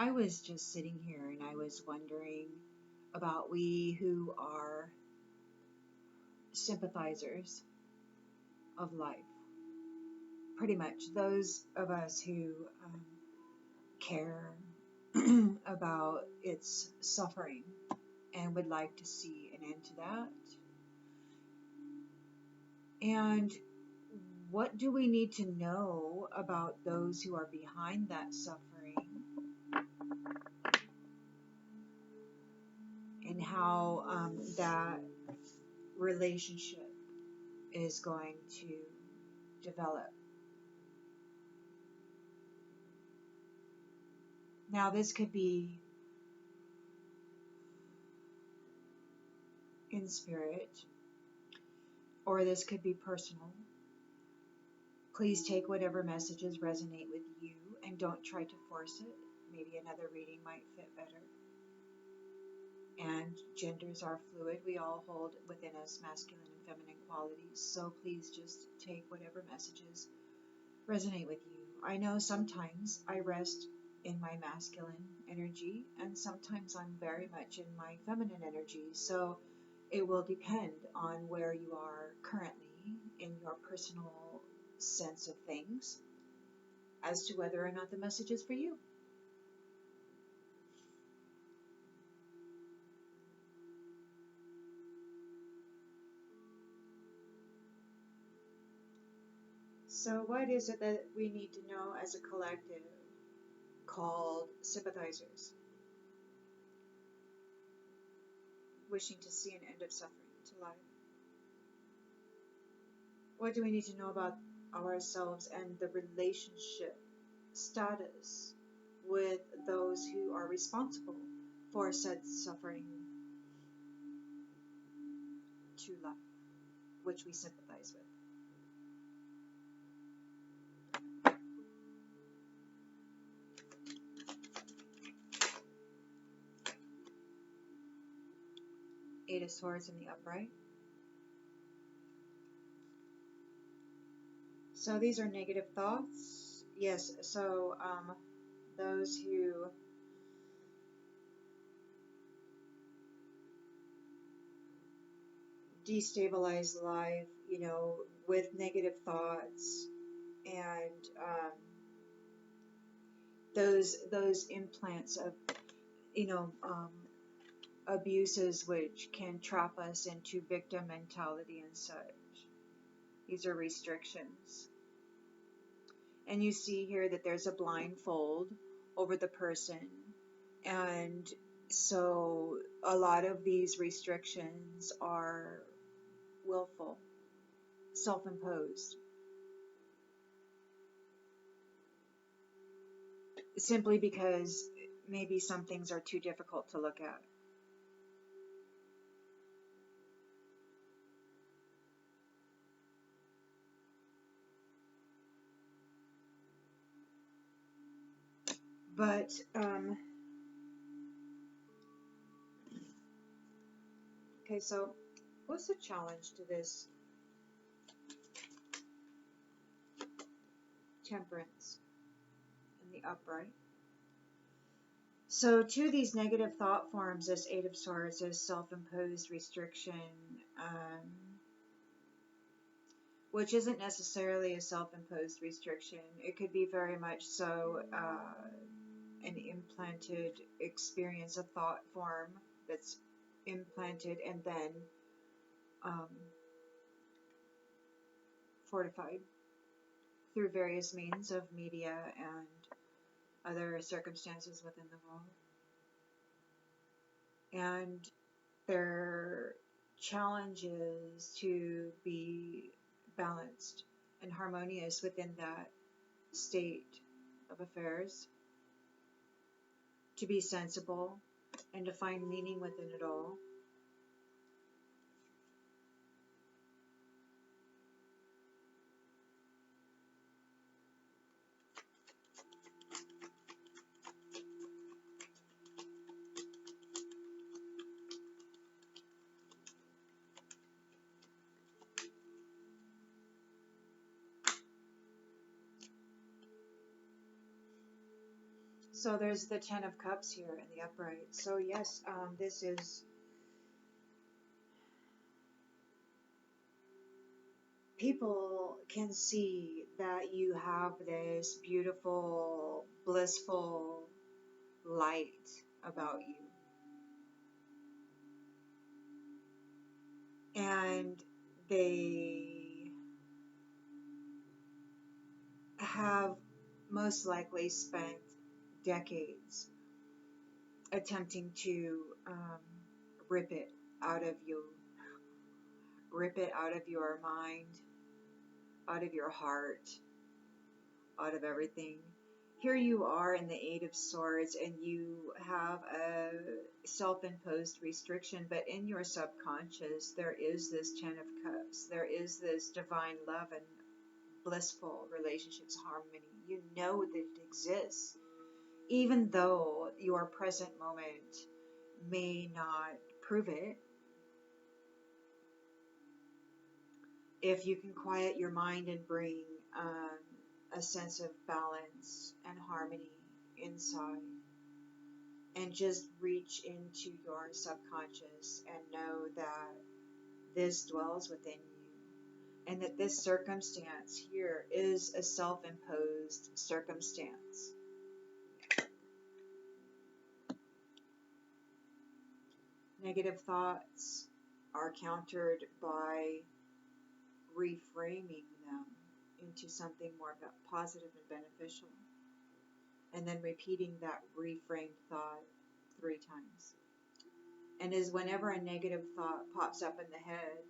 I was just sitting here and I was wondering about we who are sympathizers of life. Pretty much those of us who care about its suffering and would like to see an end to that. And what do we need to know about those who are behind that suffering, and how that relationship is going to develop? Now, this could be in spirit, or this could be personal. Please take whatever messages resonate with you and don't try to force it. Maybe another reading might fit better. And genders are fluid. We all hold within us masculine and feminine qualities. So please just take whatever messages resonate with you. I know sometimes I rest in my masculine energy, and sometimes I'm very much in my feminine energy. So it will depend on where you are currently in your personal sense of things as to whether or not the message is for you. So what is it that we need to know as a collective called sympathizers, wishing to see an end of suffering to life? What do we need to know about ourselves and the relationship status with those who are responsible for said suffering to life, which we sympathize with? Eight of Swords in the upright. So these are negative thoughts. Yes, so those who destabilize life, with negative thoughts, and those implants of, abuses which can trap us into victim mentality and such. These are restrictions. And you see here that there's a blindfold over the person. And so a lot of these restrictions are willful, self-imposed, simply because maybe some things are too difficult to look at. But okay, so what's the challenge to this Temperance in the upright? So to these negative thought forms, this Eight of Swords is self-imposed restriction, which isn't necessarily a self-imposed restriction. It could be very much so an implanted experience, a thought form that's implanted and then fortified through various means of media and other circumstances within the world. And their challenge is to be balanced and harmonious within that state of affairs, to be sensible and to find meaning within it all. So there's the Ten of Cups here in the upright. So yes, this is, people can see that you have this beautiful, blissful light about you. And they have most likely spent decades attempting to rip it out of you, rip it out of your mind, out of your heart, out of everything. Here you are in the Eight of Swords, and you have a self-imposed restriction, but in your subconscious there is this Ten of Cups. There is this divine love and blissful relationships, harmony. You know that it exists, even though your present moment may not prove it. If you can quiet your mind and bring a sense of balance and harmony inside, and just reach into your subconscious and know that this dwells within you, and that this circumstance here is a self-imposed circumstance. Negative thoughts are countered by reframing them into something more positive and beneficial, and then repeating that reframed thought 3 times. And is whenever a negative thought pops up in the head,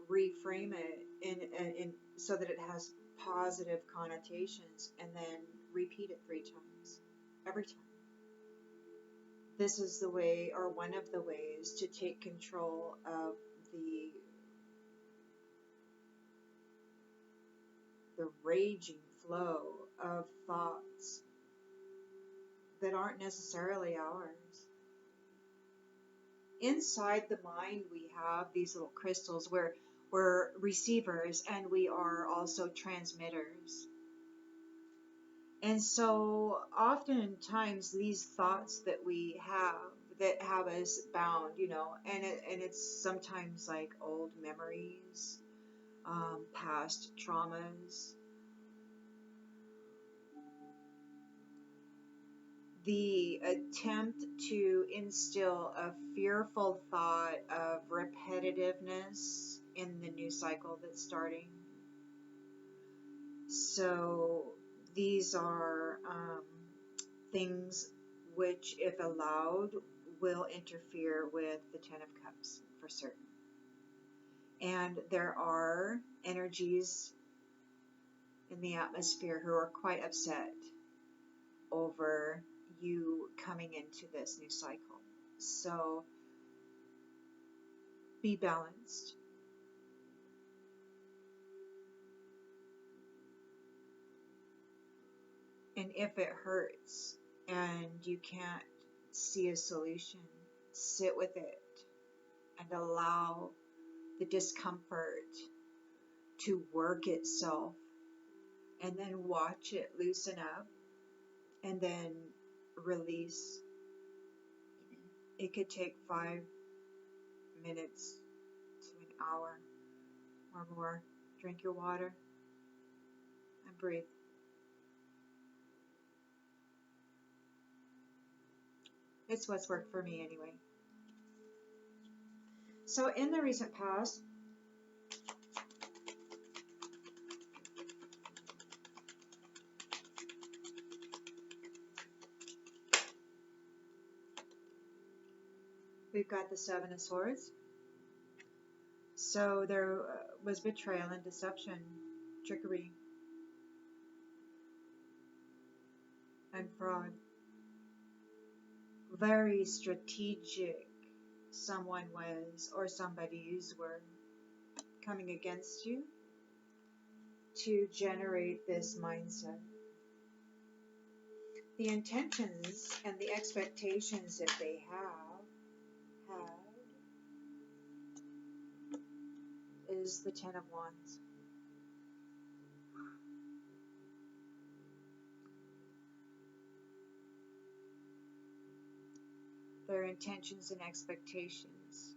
reframe it in so that it has positive connotations, and then repeat it 3 times, every time. This is the way, or one of the ways, to take control of the raging flow of thoughts that aren't necessarily ours. Inside the mind, we have these little crystals where we're receivers and we are also transmitters. And so oftentimes these thoughts that we have that have us bound, and it's sometimes like old memories, past traumas. The attempt to instill a fearful thought of repetitiveness in the new cycle that's starting. So these are things which, if allowed, will interfere with the Ten of Cups for certain. And there are energies in the atmosphere who are quite upset over you coming into this new cycle. So be balanced. And if it hurts and you can't see a solution, sit with it and allow the discomfort to work itself, and then watch it loosen up and then release. It could take 5 minutes to an hour or more. Drink your water and breathe. It's what's worked for me anyway. So in the recent past, we've got the Seven of Swords. So there was betrayal and deception, trickery, and fraud. Very strategic someone was, or somebody's were, coming against you to generate this mindset. The intentions and the expectations that they had is the Ten of Wands. Their intentions and expectations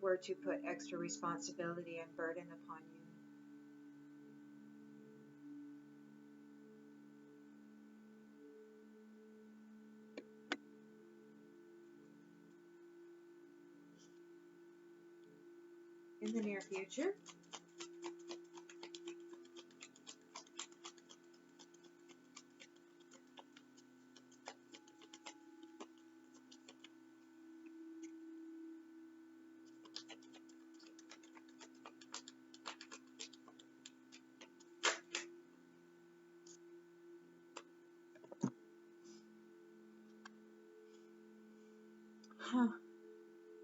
were to put extra responsibility and burden upon you. In the near future,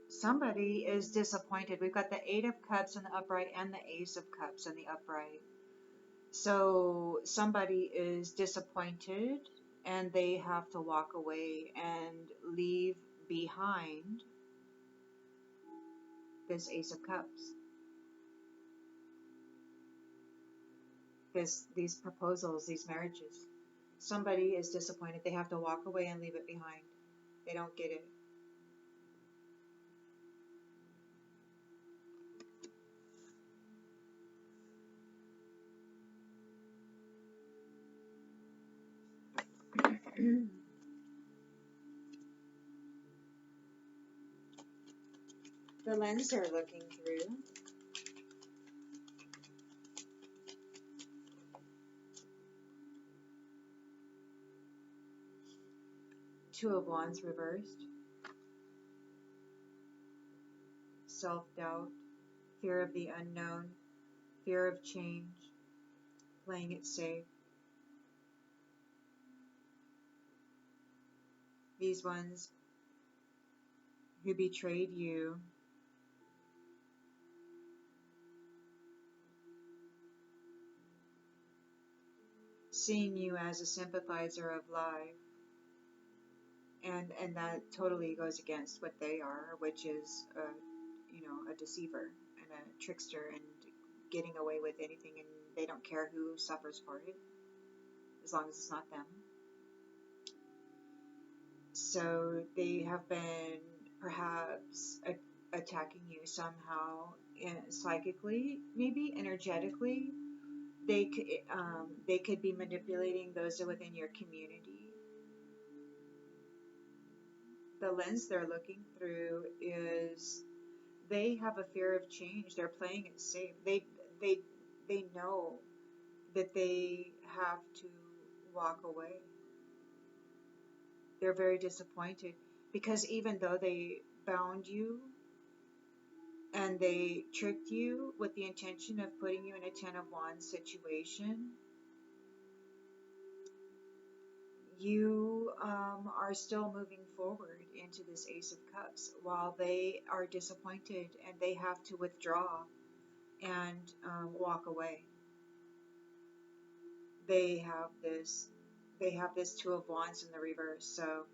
somebody is disappointed. We've got the Eight of Cups in the upright and the Ace of Cups in the upright. So somebody is disappointed and they have to walk away and leave behind this Ace of Cups. These proposals, these marriages. Somebody is disappointed. They have to walk away and leave it behind. They don't get it. The lens they're looking through. Two of Wands reversed. Self-doubt, fear of the unknown, fear of change, playing it safe. These ones who betrayed you seeing you as a sympathizer of life, and that totally goes against what they are, which is a deceiver and a trickster and getting away with anything, and they don't care who suffers for it as long as it's not them. So they have been perhaps attacking you somehow, psychically, maybe energetically. They could be manipulating those within your community. The lens they're looking through is they have a fear of change. They're playing it safe. They know that they have to walk away. They're very disappointed because even though they bound you and they tricked you with the intention of putting you in a Ten of Wands situation, you are still moving forward into this Ace of Cups while they are disappointed and they have to withdraw and walk away. They have this Two of Wands in the reverse, so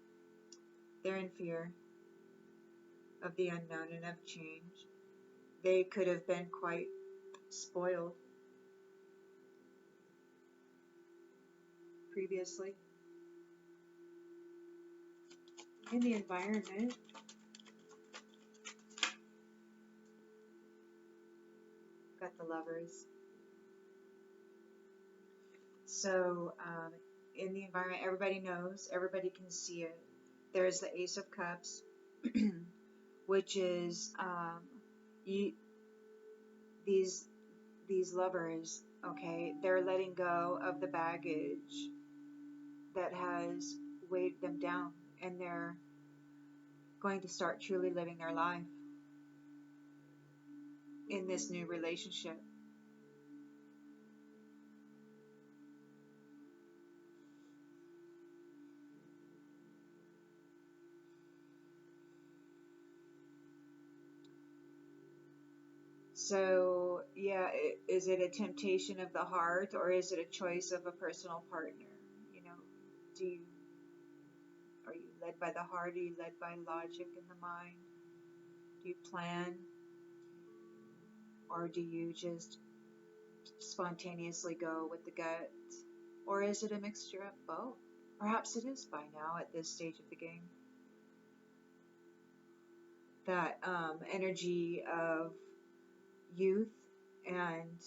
they're in fear of the unknown and of change. They could have been quite spoiled previously. In the environment, got the Lovers. So in the environment, everybody knows, everybody can see it. There's the Ace of Cups, which is these lovers, okay, they're letting go of the baggage that has weighed them down, and they're going to start truly living their life in this new relationship. So, yeah, is it a temptation of the heart, or is it a choice of a personal partner? You know, are you led by the heart? Are you led by logic and the mind? Do you plan, or do you just spontaneously go with the gut? Or is it a mixture of both? Perhaps it is by now at this stage of the game. That energy of youth and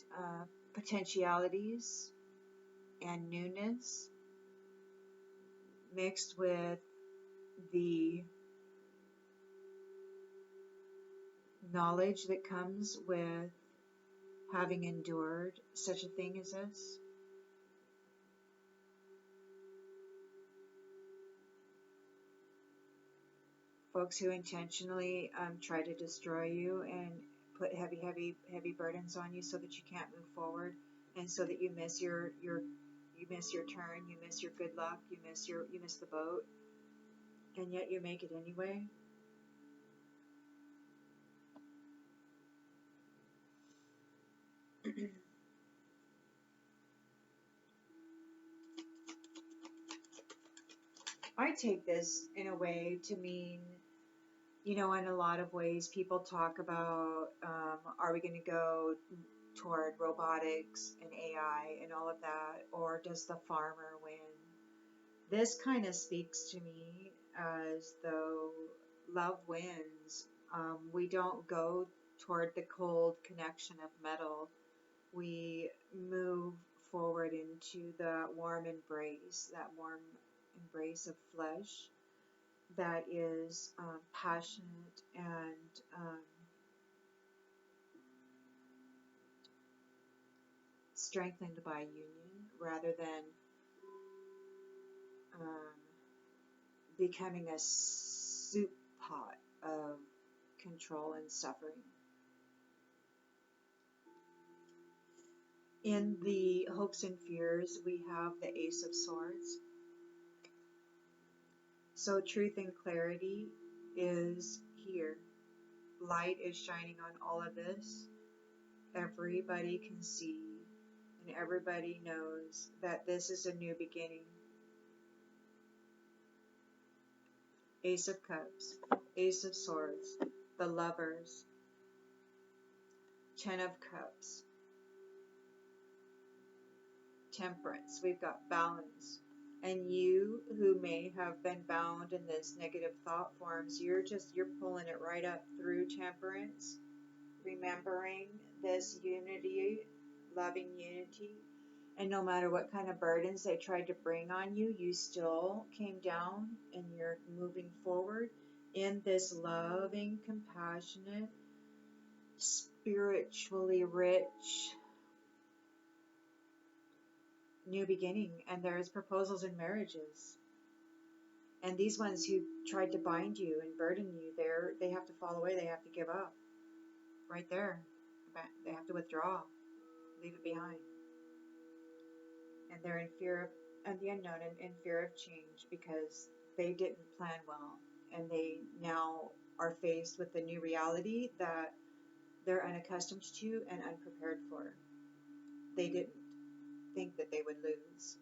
potentialities and newness mixed with the knowledge that comes with having endured such a thing as this. Folks who intentionally try to destroy you and put heavy burdens on you so that you can't move forward, and so that you miss your turn, you miss your good luck, you miss the boat, and yet you make it anyway. I take this in a way to mean, in a lot of ways, people talk about, are we going to go toward robotics and AI and all of that, or does the farmer win? This kind of speaks to me as though love wins. We don't go toward the cold connection of metal. We move forward into that warm embrace, of flesh that is passionate and strengthened by union, rather than becoming a soup pot of control and suffering. In the hopes and fears, we have the Ace of Swords. So truth and clarity is here. Light is shining on all of this. Everybody can see, and everybody knows that this is a new beginning. Ace of Cups, Ace of Swords, the Lovers, Ten of Cups, Temperance. We've got balance. And you who may have been bound in this negative thought forms, you're pulling it right up through Temperance, remembering this unity, loving unity. And no matter what kind of burdens they tried to bring on you, you still came down and you're moving forward in this loving, compassionate, spiritually rich new beginning. And there's proposals and marriages. And these ones who tried to bind you and burden you, they have to fall away. They have to give up. Right there. They have to withdraw. Leave it behind. And they're in fear of the unknown and in fear of change because they didn't plan well. And they now are faced with the new reality that they're unaccustomed to and unprepared for. They didn't think that they would lose.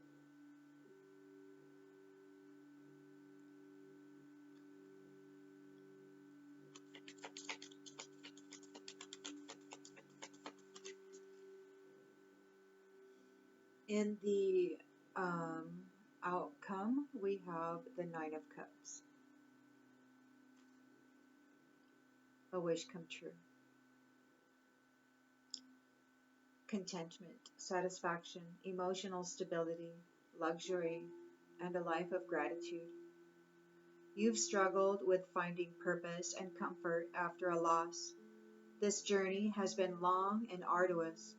In the outcome, we have the Nine of Cups. A wish come true. Contentment, satisfaction, emotional stability, luxury, and a life of gratitude. You've struggled with finding purpose and comfort after a loss. This journey has been long and arduous,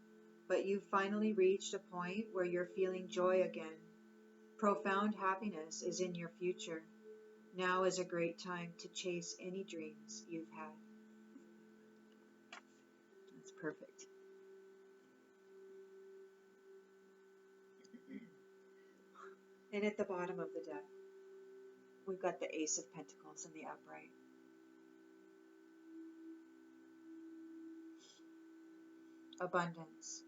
but you've finally reached a point where you're feeling joy again. Profound happiness is in your future. Now is a great time to chase any dreams you've had. That's perfect. And at the bottom of the deck, we've got the Ace of Pentacles in the upright. Abundance.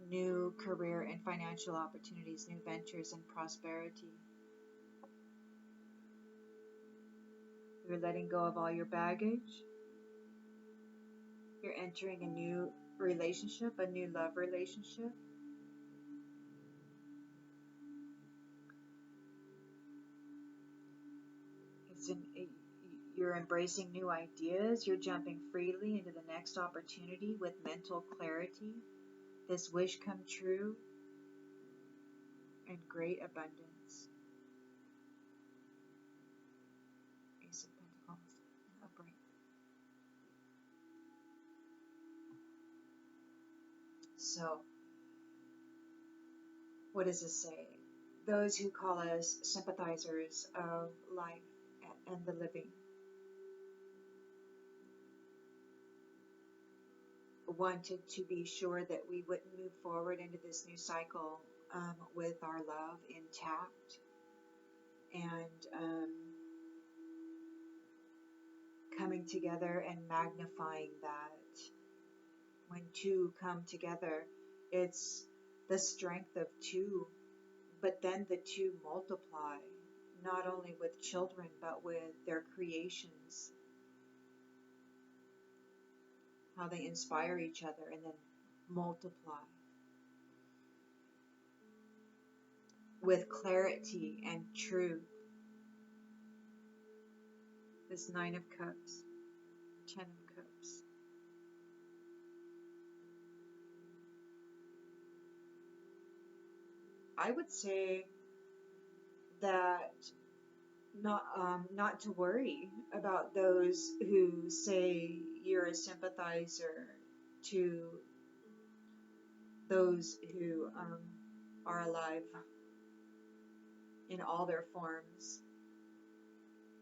New career and financial opportunities, new ventures and prosperity. You're letting go of all your baggage. You're entering a new relationship, a new love relationship. You're embracing new ideas. You're jumping freely into the next opportunity with mental clarity. This wish come true and great abundance. Ace of Pentacles, upright. So, what does this say? Those who call us sympathizers of life and the living wanted to be sure that we wouldn't move forward into this new cycle with our love intact, and coming together and magnifying that. When two come together, it's the strength of two, but then the two multiply, not only with children, but with their creations, how they inspire each other and then multiply with clarity and truth. This Nine of Cups, Ten of Cups. I would say that not to worry about those who say you're a sympathizer to those who are alive in all their forms.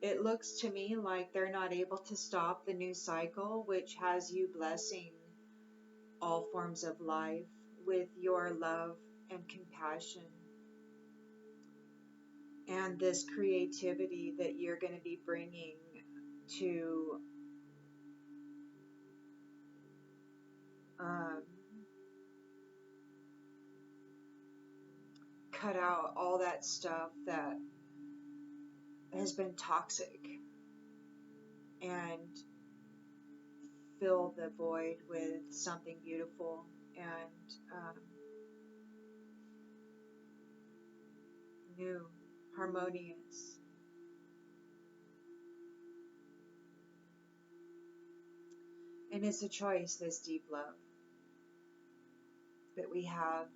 It looks to me like they're not able to stop the new cycle, which has you blessing all forms of life with your love and compassion and this creativity that you're going to be bringing to cut out all that stuff that has been toxic and fill the void with something beautiful and new, harmonious. And it's a choice, this deep love that we have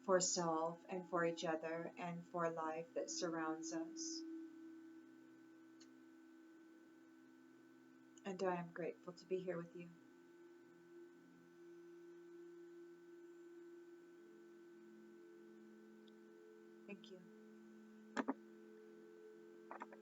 for self and for each other and for life that surrounds us. And I am grateful to be here with you. Thank you.